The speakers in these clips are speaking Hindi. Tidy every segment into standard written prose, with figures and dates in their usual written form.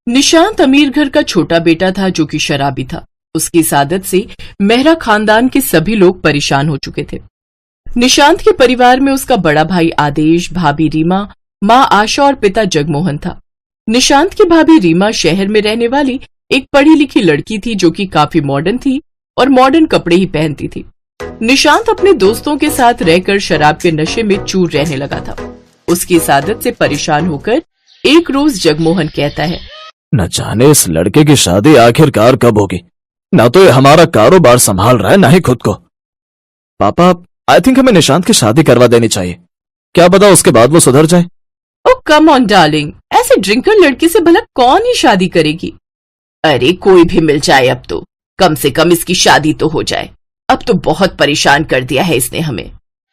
निशांत अमीर घर का छोटा बेटा था जो कि शराबी था। उसकी इस आदत से मेहरा खानदान के सभी लोग परेशान हो चुके थे। निशांत के परिवार में उसका बड़ा भाई आदेश, भाभी रीमा, माँ आशा और पिता जगमोहन था। निशांत की भाभी रीमा शहर में रहने वाली एक पढ़ी लिखी लड़की थी जो कि काफी मॉडर्न थी और मॉडर्न कपड़े ही पहनती थी। निशांत अपने दोस्तों के साथ रहकर शराब के नशे में चूर रहने लगा था। उसकी इस आदत से परेशान होकर एक रोज जगमोहन कहता है, न जाने इस लड़के की शादी आखिरकार कब होगी। ना तो ये हमारा कारोबार संभाल रहा है, ना ही खुद को। पापा, आई थिंक हमें निशांत की शादी करवा देनी चाहिए। क्या पता उसके बाद वो सुधर जाए। ओ कम ऑन डार्लिंग, ऐसे ड्रिंकर लड़की से भला कौन ही शादी करेगी। अरे कोई भी मिल जाए, अब तो कम से कम इसकी शादी तो हो जाए। अब तो बहुत परेशान कर दिया है इसने हमें।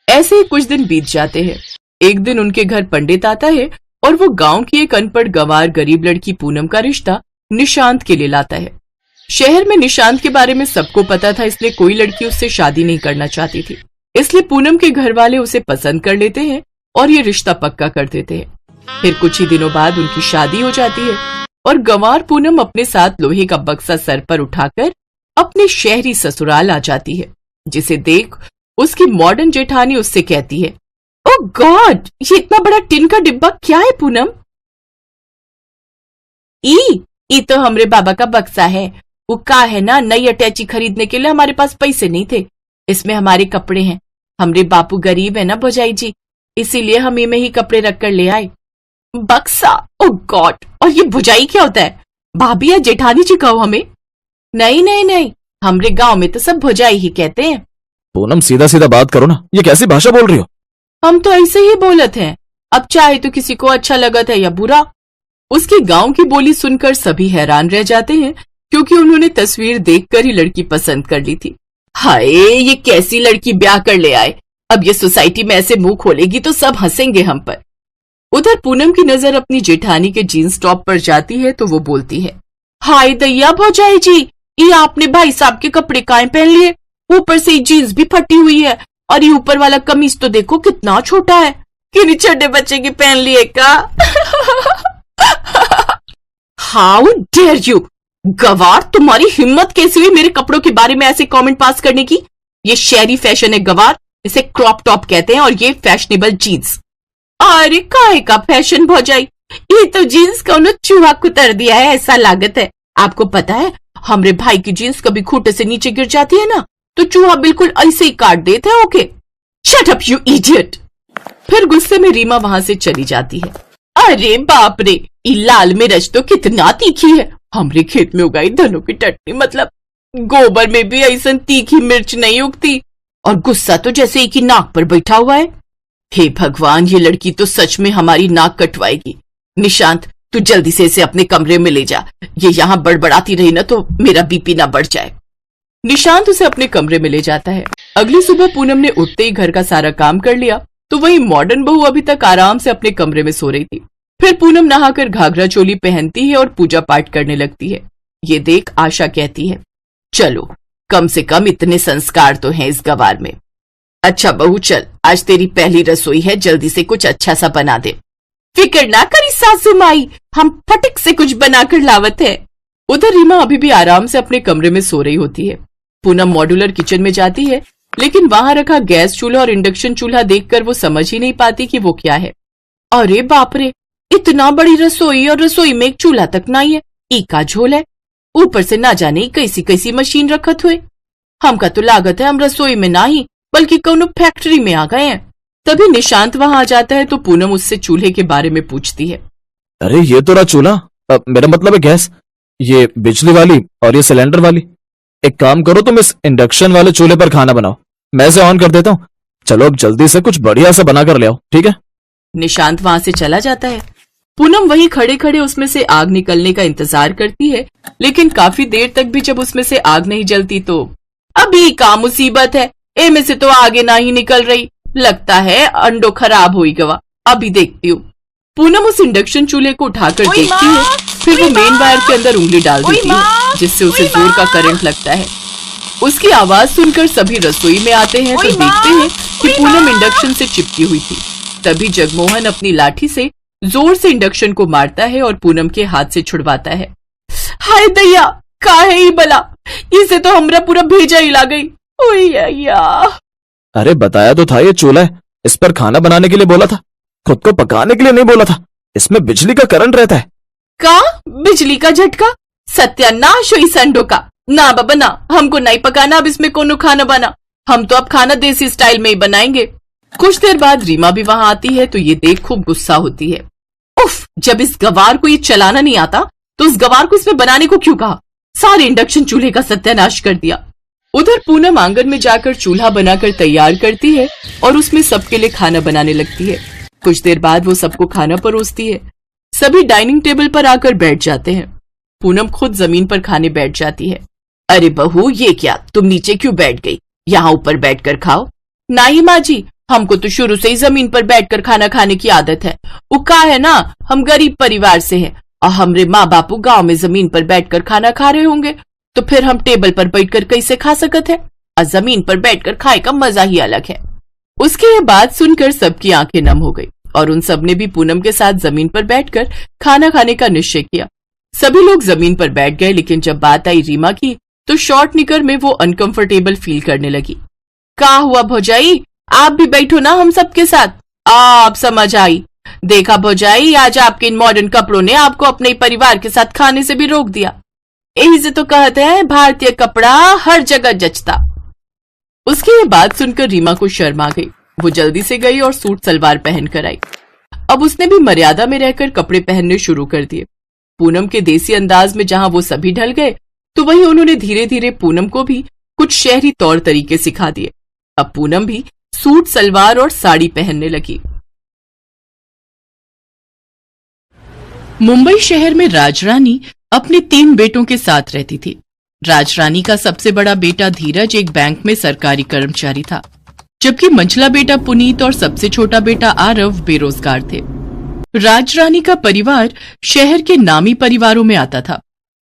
ऐसे ही कुछ दिन बीत जाते हैं। एक दिन उनके घर पंडित आता है और वो गांव की एक अनपढ़ गंवार गरीब लड़की पूनम का रिश्ता निशांत के लिए लाता है। शहर में निशांत के बारे में सबको पता था, इसलिए कोई लड़की उससे शादी नहीं करना चाहती थी। इसलिए पूनम के घर वाले उसे पसंद कर लेते हैं और ये रिश्ता पक्का कर देते हैं। फिर कुछ ही दिनों बाद उनकी शादी हो जाती है और गंवार पूनम अपने साथ लोहे का बक्सा सर पर उठाकर अपने शहरी ससुराल आ जाती है, जिसे देख उसकी मॉडर्न जेठानी उससे कहती है, ओह गॉड, ये इतना बड़ा टिन का डिब्बा क्या है पूनम? ई तो हमरे बाबा का बक्सा है। वो का है ना, नई अटैची खरीदने के लिए हमारे पास पैसे नहीं थे। इसमें हमारे कपड़े हैं। हमरे बापू गरीब है ना भौजाई जी, इसीलिए हम में ही कपड़े रखकर ले आए। बक्सा, ओह गॉड, और ये भौजाई क्या होता है? भाभी या जेठानी जी कहो हमें। नहीं नहीं नहीं, हमरे गांव में तो सब भौजाई ही कहते हैं। पूनम सीधा सीधा बात करो ना, ये कैसी भाषा बोल रही हो? हम तो ऐसे ही बोलत हैं, अब चाहे तो किसी को अच्छा लगत है या बुरा। उसकी गांव की बोली सुनकर सभी हैरान रह जाते हैं, क्योंकि उन्होंने तस्वीर देखकर ही लड़की पसंद कर ली थी। हाय, ये कैसी लड़की ब्याह कर ले आए। अब ये सोसाइटी में ऐसे मुंह खोलेगी तो सब हंसेंगे हम पर। उधर पूनम की नजर अपनी जेठानी के जीन्स टॉप पर जाती है तो वो बोलती है, हाय दैया भौजाई जी, ये आपने भाई साहब के कपड़े काहे पहन लिए? ऊपर से जीन्स भी फटी हुई है और ये ऊपर वाला कमीज तो देखो कितना छोटा है। किन्हीं छोटे बच्चे की पहन लिए का? हाउ डेयर यू गवार, तुम्हारी हिम्मत कैसी हुई मेरे कपड़ों के बारे में ऐसे कमेंट पास करने की? ये शहरी फैशन है गवार, इसे क्रॉप टॉप कहते हैं, और ये फैशनेबल जीन्स। अरे काहे का फैशन भौजाई, ये तो जीन्स का उन्होंने चूहा कुतर दिया है ऐसा लागत है। आपको पता है, हमरे भाई की जीन्स कभी खूंटे से नीचे गिर जाती है ना तो चूहा बिल्कुल ऐसे ही काट देते हैं। Okay, shut up you idiot. फिर गुस्से में रीमा वहां से चली जाती है। अरे बाप रे, ये लाल मिर्च तो कितना तीखी है। हमरे खेत में उगाई धनों की टटनी, मतलब गोबर में भी ऐसा तीखी मिर्च नहीं उगती। और गुस्सा तो जैसे एक ही नाक पर बैठा हुआ है। हे भगवान, ये लड़की तो सच में हमारी नाक कटवाएगी। निशांत, तू जल्दी से इसे अपने कमरे में ले जा। ये यहाँ बड़बड़ाती रही ना तो मेरा बीपी ना बढ़ जाए। निशांत उसे अपने कमरे में ले जाता है। अगली सुबह पूनम ने उठते ही घर का सारा काम कर लिया तो वही मॉडर्न बहू अभी तक आराम से अपने कमरे में सो रही थी। फिर पूनम नहाकर घाघरा चोली पहनती है और पूजा पाठ करने लगती है। ये देख आशा कहती है, चलो कम से कम इतने संस्कार तो हैं इस गवार में। अच्छा बहू, चल आज तेरी पहली रसोई है, जल्दी से कुछ अच्छा सा बना दे। फिक्र ना करी सासू माई, हम फटिक से कुछ बनाकर लावत है। उधर रीमा अभी भी आराम से अपने कमरे में सो रही होती है। पूनम मॉड्यूलर किचन में जाती है, लेकिन वहां रखा गैस चूल्हा और इंडक्शन चूल्हा देखकर वो समझ ही नहीं पाती कि वो क्या है। अरे बाप रे, इतना बड़ी रसोई और रसोई में एक चूल्हा तक नहीं है। का झोल है, ऊपर से ना जाने कैसी कैसी मशीन रखत हुए। हमका तो लागत है हम रसोई में ना ही बल्कि कोनो फैक्ट्री में आ गए हैं। तभी निशांत वहां आ जाता है तो पूनम उससे चूल्हे के बारे में पूछती है। अरे ये तो रहा चूल्हा, मेरा मतलब है गैस, ये बिजली वाली और ये सिलेंडर वाली। एक काम करो, तुम इस इंडक्शन वाले चूल्हे पर खाना बनाओ, मैं इसे ऑन कर देता हूँ। चलो अब जल्दी से कुछ बढ़िया सा बना कर ले आओ, ठीक है? निशांत वहां से चला जाता है। पूनम वहीं खड़े खड़े उसमें से आग निकलने का इंतजार करती है, लेकिन काफी देर तक भी जब उसमें से आग नहीं जलती तो अभी का मुसीबत है, ए में से तो आगे ना ही निकल रही, लगता है अंडो खराब हुई गवा, अभी देखती हूँ। पूनम उस इंडक्शन चूल्हे को उठाकर देखती है, फिर वो मेन वायर के अंदर उंगली डाल देती है, जिससे उसे जोर का करंट लगता है। उसकी आवाज सुनकर सभी रसोई में आते हैं तो देखते हैं कि पूनम इंडक्शन से चिपकी हुई थी। तभी जगमोहन अपनी लाठी से जोर से इंडक्शन को मारता है और पूनम के हाथ से छुड़वाता है। हाय दैया, का है ही भला, इसे तो हमरा पूरा भेजा ही ला गई। ओया। अरे बताया तो था ये चूल्हा है, इस पर खाना बनाने के लिए बोला था, खुद को पकाने के लिए नहीं बोला था। इसमें बिजली का करंट रहता है। का बिजली का झटका? सत्यानाश हुई संडो का। ना बाबा ना, हमको नहीं पकाना अब इसमें कोनो खाना बना। हम तो अब खाना देसी स्टाइल में ही बनाएंगे। कुछ देर बाद रीमा भी वहां आती है तो ये देख खूब गुस्सा होती है। उफ, जब इस गवार को ये चलाना नहीं आता तो उस गवार को इसमें बनाने को क्यों कहा? सारे इंडक्शन चूल्हे का सत्यानाश कर दिया। उधर पूनम आंगन में जाकर चूल्हा बनाकर तैयार करती है और उसमें सबके लिए खाना बनाने लगती है। कुछ देर बाद वो सबको खाना परोसती है। सभी डाइनिंग टेबल पर आकर बैठ जाते हैं। पूनम खुद जमीन पर खाने बैठ जाती है। अरे बहू, ये क्या, तुम नीचे क्यों बैठ गई? यहाँ ऊपर बैठकर खाओ। नहीं माँ जी, हमको तो शुरू से ही जमीन पर बैठकर खाना खाने की आदत है। वो का है ना, हम गरीब परिवार से हैं और हमरे माँ बापू गांव में जमीन पर बैठकर खाना खा रहे होंगे तो फिर हम टेबल पर बैठकर कैसे खा सकत है? और जमीन पर बैठकर खाए का मजा ही अलग है। उसकी ये बात सुनकर सबकी आंखें नम हो गई और उन सब ने भी पूनम के साथ जमीन पर बैठकर खाना खाने का निश्चय किया। सभी लोग जमीन पर बैठ गए, लेकिन जब बात आई रीमा की तो शॉर्ट निकर में वो अनकंफर्टेबल फील करने लगी। का हुआ भौजाई, आप भी बैठो ना हम सबके साथ। आप समझ आई। देखा भौजाई, आज आपके इन मॉडर्न कपड़ों ने आपको अपने परिवार के साथ खाने से भी रोक दिया। यही से तो कहते हैं भारतीय कपड़ा हर जगह जचता। उसकी ये बात सुनकर रीमा को शर्म आ गई। वो जल्दी से गई और सूट सलवार पहन कर आई। अब उसने भी मर्यादा में रहकर कपड़े पहनने शुरू कर दिए। पूनम के देसी अंदाज में जहां वो सभी ढल गए तो वहीं उन्होंने धीरे धीरे पूनम को भी कुछ शहरी तौर तरीके सिखा दिए। अब पूनम भी सूट सलवार और साड़ी पहनने लगी। मुंबई शहर में राजरानी अपने 3 बेटों के साथ रहती थी। राजरानी का सबसे बड़ा बेटा धीरज एक बैंक में सरकारी कर्मचारी था, जबकि मंझला बेटा पुनीत और सबसे छोटा बेटा आरव बेरोजगार थे। राजरानी का परिवार शहर के नामी परिवारों में आता था।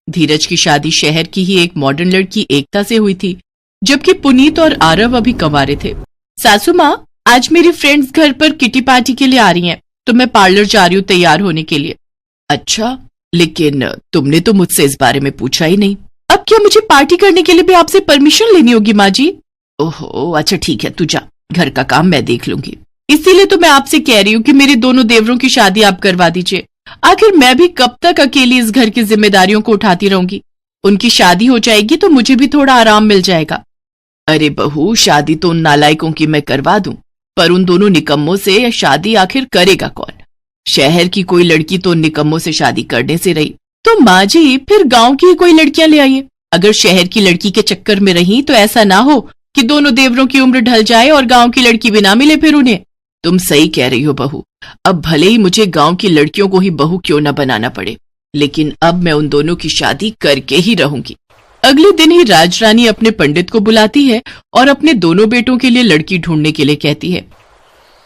धीरज की शादी शहर की ही एक मॉडर्न लड़की एकता से हुई थी, जबकि पुनीत और आरव अभी कंवारे थे। सासू माँ, आज मेरी फ्रेंड्स घर पर किटी पार्टी के लिए आ रही हैं, तो मैं पार्लर जा रही हूँ तैयार होने के लिए। अच्छा, लेकिन तुमने तो मुझसे इस बारे में पूछा ही नहीं। अब क्या मुझे पार्टी करने के लिए भी आपसे परमिशन लेनी होगी माँ जी? ओहो, अच्छा ठीक है, तू जा, घर का काम मैं देख लूंगी। इसीलिए तो मैं आपसे कह रही हूँ कि मेरे दोनों देवरों की शादी आप करवा दीजिए। आखिर मैं भी कब तक अकेली इस घर की जिम्मेदारियों को उठाती रहूंगी? उनकी शादी हो जाएगी तो मुझे भी थोड़ा आराम मिल जाएगा। अरे बहू, शादी तो उन नालायकों की मैं करवा दूं, पर उन दोनों निकम्मों से शादी आखिर करेगा कौन? शहर की कोई लड़की तो उन निकम्मों से शादी करने से रही, तो माँ जी फिर गांव की कोई लड़कियां ले आइए। अगर शहर की लड़की के चक्कर में रही तो ऐसा ना हो कि दोनों देवरों की उम्र ढल जाए और गांव की लड़की भी ना मिले फिर उन्हें। तुम सही कह रही हो बहू, अब भले ही मुझे गांव की लड़कियों को ही बहू क्यों न बनाना पड़े, लेकिन अब मैं उन दोनों की शादी करके ही रहूंगी। अगले दिन ही राजरानी अपने पंडित को बुलाती है और अपने दोनों बेटों के लिए लड़की ढूंढने के लिए कहती है।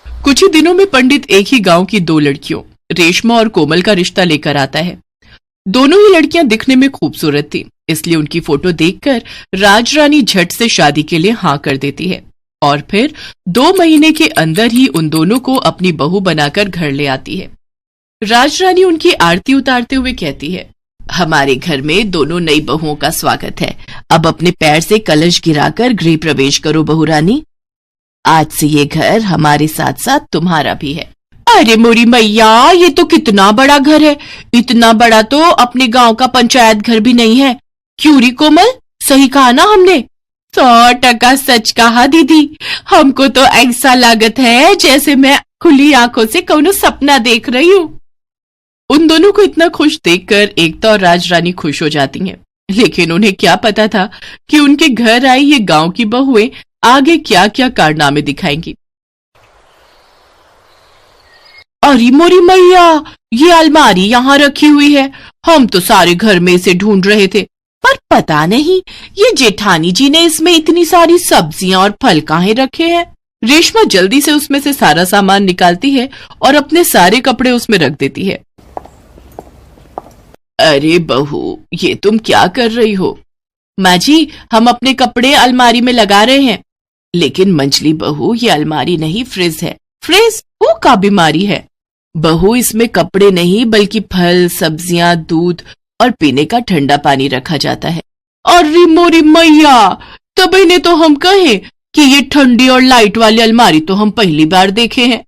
कुछ ही दिनों में पंडित एक ही गांव की 2 लड़कियों रेशमा और कोमल का रिश्ता लेकर आता है। दोनों ही लड़कियां दिखने में खूबसूरत थी, इसलिए उनकी फोटो देखकर राजरानी झट से शादी के लिए हाँ कर देती है और फिर 2 महीने के अंदर ही उन दोनों को अपनी बहू बनाकर घर ले आती है। राजरानी उनकी आरती उतारते हुए कहती है, हमारे घर में दोनों नई बहुओं का स्वागत है। अब अपने पैर से कलश गिराकर गृह प्रवेश करो बहू रानी। आज से ये घर हमारे साथ साथ तुम्हारा भी है। अरे मोरी मैया, ये तो कितना बड़ा घर है। इतना बड़ा तो अपने गांव का पंचायत घर भी नहीं है। क्यों री कोमल, सही कहा ना हमने? 100% सच कहा दीदी। हमको तो ऐसा लागत है जैसे मैं खुली आंखों से कौनो सपना देख रही हूँ। उन दोनों को इतना खुश देखकर एकता और राजरानी खुश हो जाती हैं, लेकिन उन्हें क्या पता था कि उनके घर आई ये गांव की बहुएं आगे क्या क्या कारनामे दिखाएंगी। अरे मोरी मैया, ये अलमारी यहाँ रखी हुई है। हम तो सारे घर में इसे ढूंढ रहे थे, पर पता नहीं ये जेठानी जी ने इसमें इतनी सारी सब्जियां और फल काहे रखे हैं। रेशमा जल्दी से उसमें से सारा सामान निकालती है और अपने सारे कपड़े उसमें रख देती है। अरे बहू, ये तुम क्या कर रही हो? माँ जी, हम अपने कपड़े अलमारी में लगा रहे हैं। लेकिन मंझली बहू, ये अलमारी नहीं फ्रिज है। फ्रिज वो का बीमारी है। बहू, इसमें कपड़े नहीं बल्कि फल, सब्जियां, दूध और पीने का ठंडा पानी रखा जाता है। अरे मोरी मैया, तभी ने तो हम कहे कि ये ठंडी और लाइट वाली अलमारी तो हम पहली बार देखे हैं।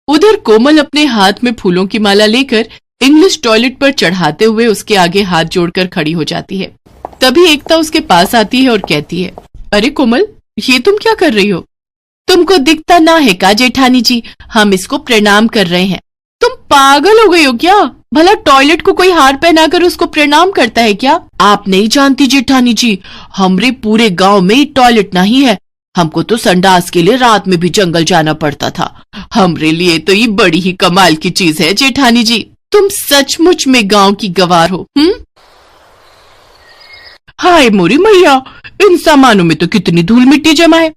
उधर कोमल अपने हाथ में फूलों की माला लेकर इंग्लिश टॉयलेट पर चढ़ाते हुए उसके आगे हाथ जोड़कर खड़ी हो जाती है। तभी एकता उसके पास आती है और कहती है, अरे कोमल, ये तुम क्या कर रही हो? तुमको दिखता ना है का जेठानी जी, हम इसको प्रणाम कर रहे हैं। तुम पागल हो गई हो क्या? भला टॉयलेट को कोई हार पहनाकर उसको प्रणाम करता है क्या? आप नहीं जानती जेठानी जी, हमरे पूरे गांव में टॉयलेट नहीं है। हमको तो संडास के लिए रात में भी जंगल जाना पड़ता था। हमरे लिए तो ये बड़ी ही कमाल की चीज है जेठानी जी। तुम सचमुच में गांव की गवार हो। हाय मोरी मैया, इन सामानों में तो कितनी धूल मिट्टी जमा है।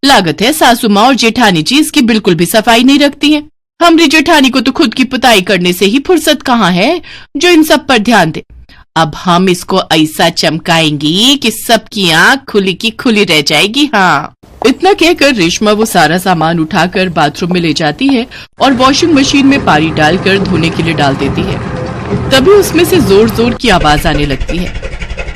लागत है सासू माँ और जेठानी जी इसकी बिल्कुल भी सफाई नहीं रखती हैं। हमारी जेठानी को तो खुद की पुताई करने से ही फुर्सत कहाँ है जो इन सब पर ध्यान दे। अब हम इसको ऐसा चमकाएंगी कि सबकी आंख खुली की खुली रह जाएगी। हाँ। इतना कहकर रेशमा वो सारा सामान उठाकर बाथरूम में ले जाती है और वॉशिंग मशीन में पानी डालकर धोने के लिए डाल देती है। तभी उसमें से जोर जोर की आवाज आने लगती है।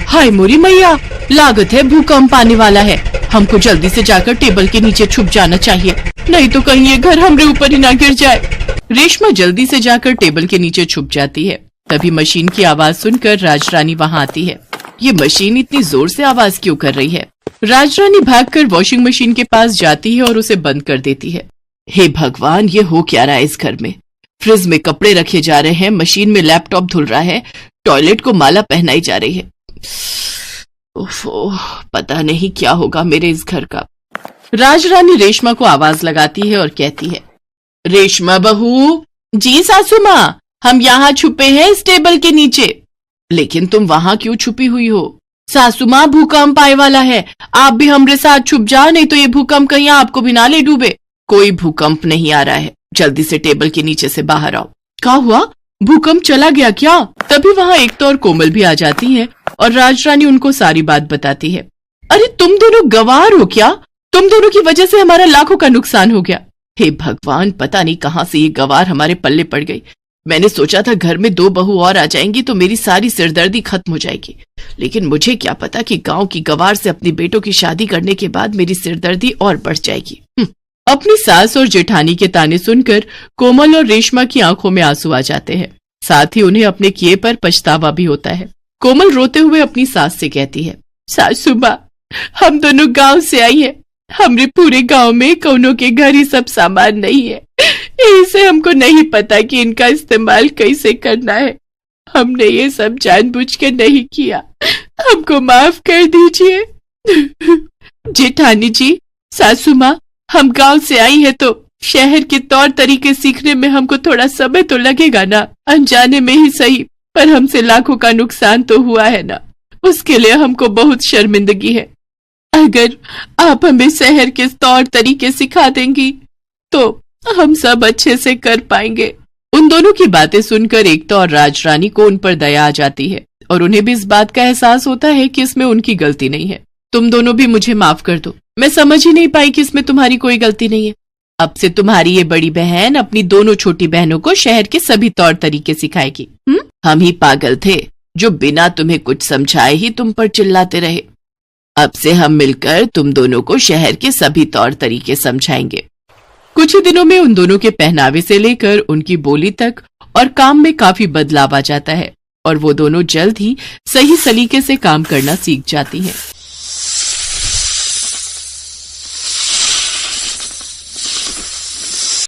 हाय मोरी मैया, लागत है भूकंप आने वाला है। हमको जल्दी से जाकर टेबल के नीचे छुप जाना चाहिए, नहीं तो कहीं ये घर हमरे ऊपर ही ना गिर जाए। रेशमा जल्दी से जाकर टेबल के नीचे छुप जाती है। तभी मशीन की आवाज सुनकर राजरानी वहाँ आती है। ये मशीन इतनी जोर से आवाज क्यों कर रही है? राजरानी भागकर वॉशिंग मशीन के पास जाती है और उसे बंद कर देती है। हे भगवान, ये हो क्या रहा है इस घर में? फ्रिज में कपड़े रखे जा रहे हैं, मशीन में लैपटॉप धुल रहा है, टॉयलेट को माला पहनाई जा रही है। ओफो, पता नहीं क्या होगा मेरे इस घर का। राजरानी रेशमा को आवाज लगाती है और कहती है, रेशमा बहू। जी सासू माँ, हम यहाँ छुपे हैं इस टेबल के नीचे। लेकिन तुम वहाँ क्यों छुपी हुई हो? सासू माँ, भूकंप आए वाला है, आप भी हमरे साथ छुप जाओ, नहीं तो ये भूकंप कहीं आपको भी ना ले डूबे। कोई भूकंप नहीं आ रहा है, जल्दी से टेबल के नीचे से बाहर आओ। क्या हुआ? भूकंप चला गया क्या? तभी वहाँ एकता और कोमल भी आ जाती हैं और राजरानी उनको सारी बात बताती है। अरे तुम दोनों गवार हो क्या? तुम दोनों की वजह से हमारा लाखों का नुकसान हो गया। हे भगवान, पता नहीं कहाँ से ये गवार हमारे पल्ले पड़ गई। मैंने सोचा था घर में 2 बहू और आ जाएंगी तो मेरी सारी सिरदर्दी खत्म हो जाएगी, लेकिन मुझे क्या पता कि गांव की गवार से अपनी बेटों की शादी करने के बाद मेरी सिरदर्दी और बढ़ जाएगी। अपनी सास और जेठानी के ताने सुनकर कोमल और रेशमा की आंखों में आंसू आ जाते हैं। साथ ही उन्हें अपने किए पर पछतावा भी होता है। कोमल रोते हुए अपनी सास से कहती है, सासू माँ, हम दोनों गांव से आई हैं। हमरे पूरे गांव में कौनों के घर ही सब सामान नहीं है, इसे हमको नहीं पता कि इनका इस्तेमाल कैसे करना है। हमने ये सब जानबूझ के नहीं किया, हमको माफ कर दीजिए। जेठानी जी, सासू माँ, हम गांव से आई है तो शहर के तौर तरीके सीखने में हमको थोड़ा समय तो लगेगा ना, अनजाने में ही सही, पर हमसे लाखों का नुकसान तो हुआ है ना, उसके लिए हमको बहुत शर्मिंदगी है। अगर आप हमें शहर के तौर तरीके सिखा देंगी तो हम सब अच्छे से कर पाएंगे। उन दोनों की बातें सुनकर एकता और राजरानी को उन पर दया आ जाती है और उन्हें भी इस बात का एहसास होता है कि इसमें उनकी गलती नहीं है। तुम दोनों भी मुझे माफ कर दो, मैं समझ ही नहीं पाई कि इसमें तुम्हारी कोई गलती नहीं है। अब से तुम्हारी ये बड़ी बहन अपनी दोनों छोटी बहनों को शहर के सभी तौर तरीके सिखाएगी। हम ही पागल थे जो बिना तुम्हें कुछ समझाए ही तुम पर चिल्लाते रहे। अब से हम मिलकर तुम दोनों को शहर के सभी तौर तरीके समझाएंगे। कुछ ही दिनों में उन दोनों के पहनावे से लेकर उनकी बोली तक और काम में काफी बदलाव आ जाता है और वो दोनों जल्द ही सही सलीके से काम करना सीख जाती हैं।